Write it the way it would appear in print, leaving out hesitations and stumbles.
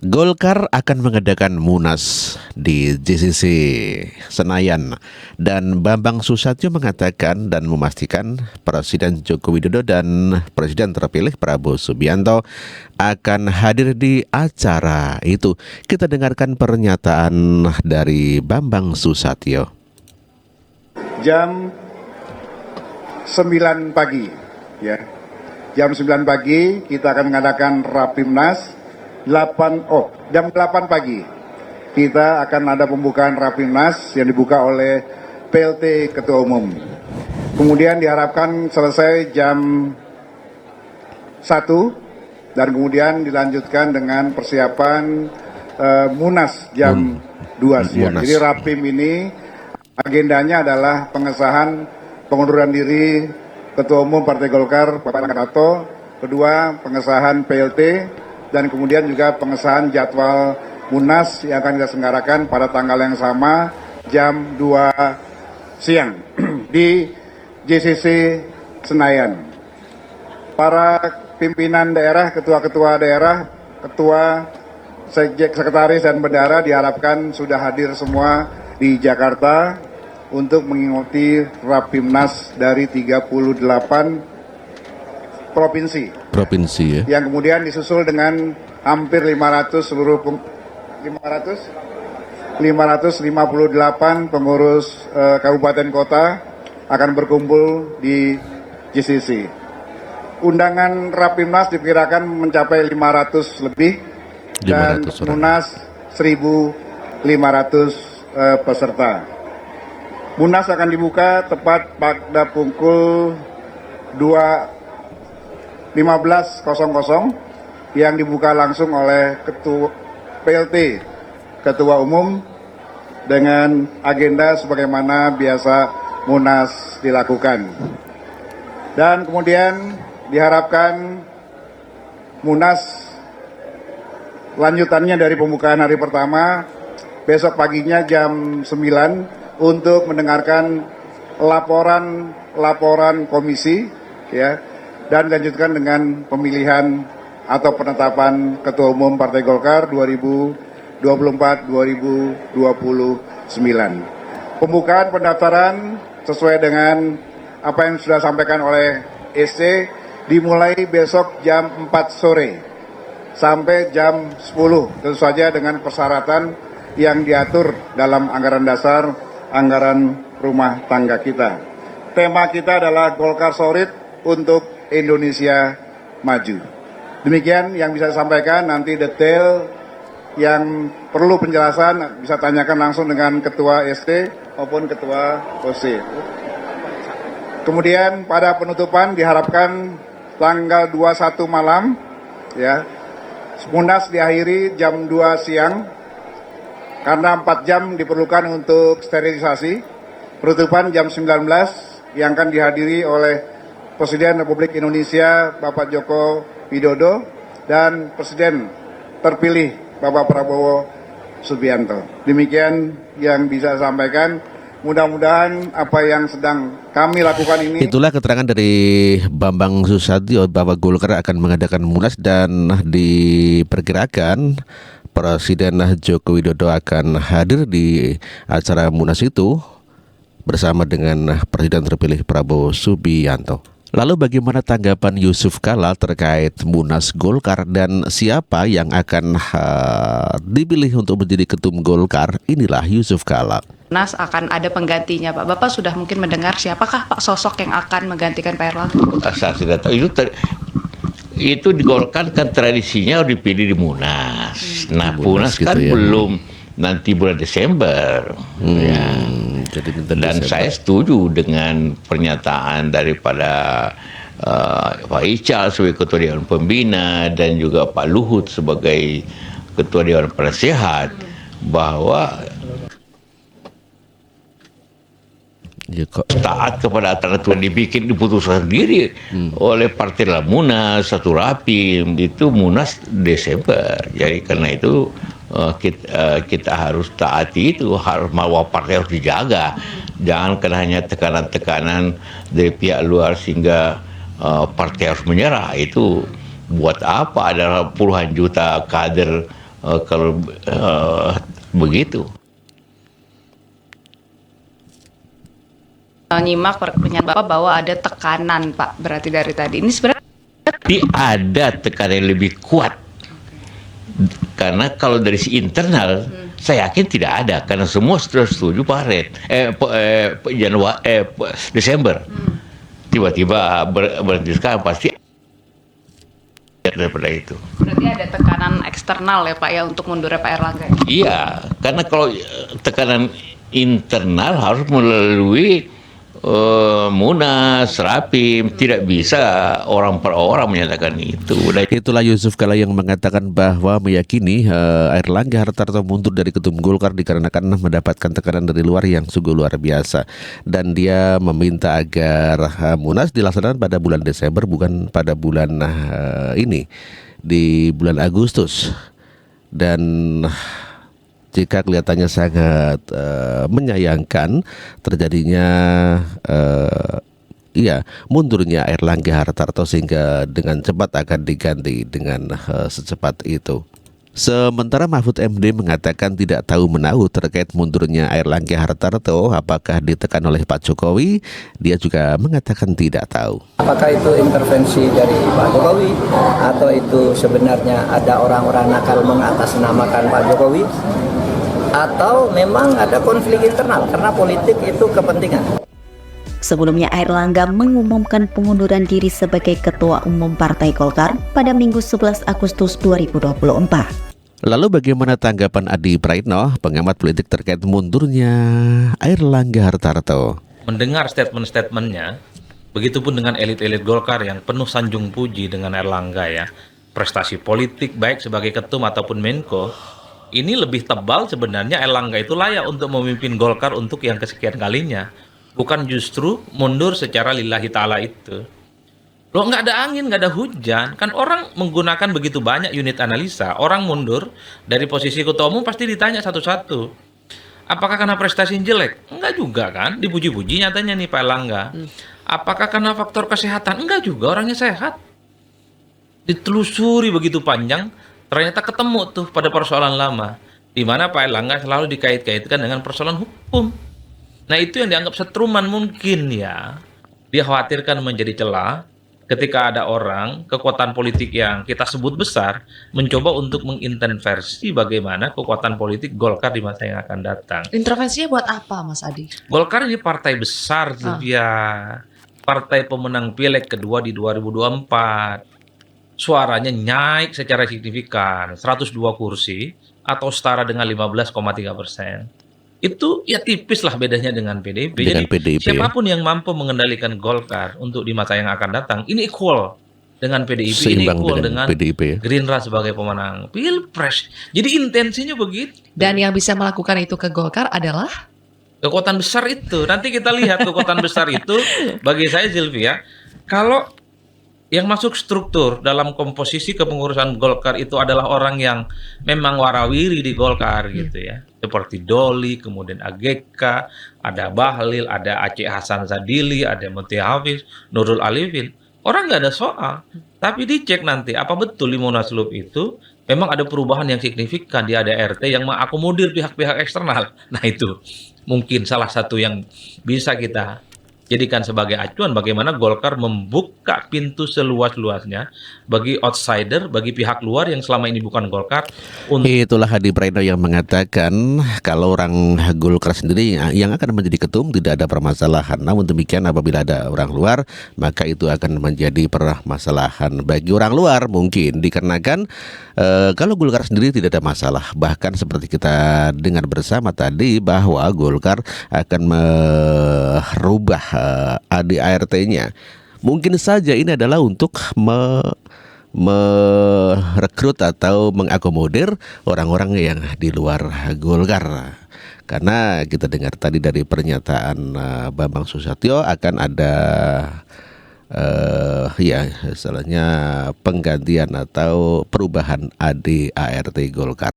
Golkar akan mengadakan Munas di JCC Senayan dan Bambang Susatyo mengatakan dan memastikan Presiden Joko Widodo dan Presiden terpilih Prabowo Subianto akan hadir di acara itu. Kita dengarkan pernyataan dari Bambang Susatyo. Jam 9 pagi ya. Jam 9 pagi kita akan mengadakan Rapimnas. Jam 8 pagi kita akan ada pembukaan Rapimnas yang dibuka oleh PLT Ketua Umum. Kemudian diharapkan selesai jam 1 dan kemudian dilanjutkan dengan persiapan Munas jam 2 siang. Jadi Rapim ini agendanya adalah pengesahan pengunduran diri Ketua Umum Partai Golkar Pak Erlangga Hartarto, kedua pengesahan PLT, dan kemudian juga pengesahan jadwal Munas yang akan diselenggarakan pada tanggal yang sama jam 2 siang di JCC Senayan. Para pimpinan daerah, ketua-ketua daerah, ketua sekretaris dan bendahara diharapkan sudah hadir semua di Jakarta untuk mengikuti Rapimnas dari 38 provinsi ya. Yang kemudian disusul dengan hampir 558 pengurus kabupaten kota akan berkumpul di JCC. Undangan Rapimnas diperkirakan mencapai 500 lebih dan Munas 1.500 peserta. Munas akan dibuka tepat pada pukul 15.00 yang dibuka langsung oleh Ketua PLT Ketua Umum dengan agenda sebagaimana biasa Munas dilakukan. Dan kemudian diharapkan Munas lanjutannya dari pembukaan hari pertama besok paginya jam 9 untuk mendengarkan laporan komisi ya. Dan dilanjutkan dengan pemilihan atau penetapan Ketua Umum Partai Golkar 2024-2029. Pembukaan pendaftaran sesuai dengan apa yang sudah disampaikan oleh SC dimulai besok jam 4 sore sampai jam 10. Tentu saja dengan persyaratan yang diatur dalam anggaran dasar, anggaran rumah tangga kita. Tema kita adalah Golkar Solid untuk Indonesia Maju. Demikian yang bisa saya sampaikan. Nanti detail yang perlu penjelasan bisa tanyakan langsung dengan Ketua ST maupun Ketua OC. Kemudian pada penutupan diharapkan tanggal 21 malam ya. Munas diakhiri jam 2 siang karena 4 jam diperlukan untuk sterilisasi. Penutupan jam 19 yang akan dihadiri oleh Presiden Republik Indonesia Bapak Joko Widodo dan Presiden terpilih Bapak Prabowo Subianto. Demikian yang bisa saya sampaikan. Mudah-mudahan apa yang sedang kami lakukan ini. Itulah keterangan dari Bambang Susatyo bahwa Golkar akan mengadakan Munas dan diperkirakan Presiden Joko Widodo akan hadir di acara Munas itu bersama dengan Presiden terpilih Prabowo Subianto. Lalu bagaimana tanggapan Yusuf Kala terkait Munas Golkar dan siapa yang akan dipilih untuk menjadi ketum Golkar? Inilah Yusuf Kala. Munas akan ada penggantinya Pak. Bapak sudah mungkin mendengar siapakah Pak sosok yang akan menggantikan Pak Erlangga? Saya tidak tahu. Itu di Golkar kan tradisinya dipilih di Munas. Nah Munas kan gitu ya. Belum nanti bulan Desember. Ya. Dan saya setuju dengan pernyataan daripada Pak Ical sebagai Ketua Dewan Pembina dan juga Pak Luhut sebagai Ketua Dewan Penasehat bahwa taat kepada aturan dibikin diputuskan sendiri oleh Partai Munas, satu Rapim itu Munas Desember. Jadi karena itu kita harus taati itu, harus bahwa partai harus dijaga, jangan kena hanya tekanan-tekanan dari pihak luar sehingga partai harus menyerah. Itu buat apa ada puluhan juta kader kalau begitu. Nyimak pernyataan Bapak bahwa ada tekanan, Pak, berarti dari tadi. Ini sebenarnya Tapi ada tekanan yang lebih kuat. Karena kalau dari si internal, saya yakin tidak ada. Karena semua sudah setuju Desember. Tiba-tiba berhenti sekarang, pasti daripada itu. berarti ada tekanan eksternal ya, Pak, ya, untuk mundurnya Pak Erlangga. Iya, karena kalau tekanan internal harus melalui Munas, Rapim, tidak bisa orang per orang menyatakan itu. Itulah Yusuf Kala yang mengatakan bahwa meyakini Airlangga Hartarto mundur dari Ketum Golkar dikarenakan mendapatkan tekanan dari luar yang sungguh luar biasa. Dan dia meminta agar Munas dilaksanakan pada bulan Desember, bukan pada bulan ini, di bulan Agustus. Dan jika kelihatannya sangat menyayangkan terjadinya mundurnya Airlangga Hartarto sehingga dengan cepat akan diganti dengan secepat itu. Sementara Mahfud MD mengatakan tidak tahu menahu terkait mundurnya Airlangga Hartarto, apakah ditekan oleh Pak Jokowi? Dia juga mengatakan tidak tahu. Apakah itu intervensi dari Pak Jokowi atau itu sebenarnya ada orang-orang nakal mengatasnamakan Pak Jokowi? Atau memang ada konflik internal karena politik itu kepentingan. Sebelumnya Airlangga mengumumkan pengunduran diri sebagai Ketua Umum Partai Golkar pada Minggu 11 Agustus 2024. Lalu bagaimana tanggapan Adi Praitno, pengamat politik terkait mundurnya Airlangga Hartarto? Mendengar statement-statementnya, begitupun dengan elit-elit Golkar yang penuh sanjung puji dengan Airlangga ya, prestasi politik baik sebagai ketum ataupun Menko, ini lebih tebal sebenarnya Airlangga itu layak untuk memimpin Golkar untuk yang kesekian kalinya. Bukan justru mundur secara lillahi ta'ala itu. Loh, nggak ada angin, nggak ada hujan. Kan orang menggunakan begitu banyak unit analisa. Orang mundur dari posisi ketua umum pasti ditanya satu-satu. Apakah karena prestasi yang jelek? Enggak juga kan. Dipuji-puji nyatanya nih Pak Airlangga. Apakah karena faktor kesehatan? Enggak juga, orangnya sehat. Ditelusuri begitu panjang, ternyata ketemu tuh pada persoalan lama, di mana Pak Airlangga selalu dikait-kaitkan dengan persoalan hukum. Nah itu yang dianggap setruman mungkin ya. Dia khawatirkan menjadi celah ketika ada orang, kekuatan politik yang kita sebut besar, mencoba untuk mengintervensi bagaimana kekuatan politik Golkar di masa yang akan datang. Intervensinya buat apa, Mas Adi? Golkar ini partai besar, ya. Partai pemenang pileg kedua di 2024. Suaranya naik secara signifikan, 102 kursi atau setara dengan 15,3%. Itu ya tipis lah bedanya dengan PDIP. Dengan Jadi PDIP, siapapun yang mampu mengendalikan Golkar untuk di masa yang akan datang, ini equal dengan PDIP, ini Seimbang equal dengan PDIP ya. Gerindra sebagai pemenang Pilpres. Jadi intensinya begitu. Dan yang bisa melakukan itu ke Golkar adalah Kekuatan besar itu. Nanti kita lihat kekuatan besar itu bagi saya Zilvia, kalau yang masuk struktur dalam komposisi kepengurusan Golkar itu adalah orang yang memang warawiri di Golkar gitu ya. Seperti Doli, kemudian AGK, ada Bahlil, ada Aceh Hasan Sadili, ada Mutia Hafiz, Nurul Alifin. Orang nggak ada soal. Tapi dicek nanti, apa betul di Munaslup itu memang ada perubahan yang signifikan di ADRT yang mengakomodir pihak-pihak eksternal. Nah itu mungkin salah satu yang bisa kita jadikan sebagai acuan bagaimana Golkar membuka pintu seluas-luasnya bagi outsider, bagi pihak luar yang selama ini bukan Golkar. Itulah Adi Praitno yang mengatakan kalau orang Golkar sendiri yang akan menjadi ketum tidak ada permasalahan. Namun demikian apabila ada orang luar maka itu akan menjadi permasalahan bagi orang luar mungkin dikarenakan kalau Golkar sendiri tidak ada masalah. Bahkan seperti kita dengar bersama tadi bahwa Golkar akan merubah ADART-nya. Mungkin saja ini adalah untuk merekrut atau mengakomodir orang-orang yang di luar Golkar. Karena kita dengar tadi dari pernyataan Bambang Susatyo akan ada istilahnya penggantian atau perubahan ADART Golkar.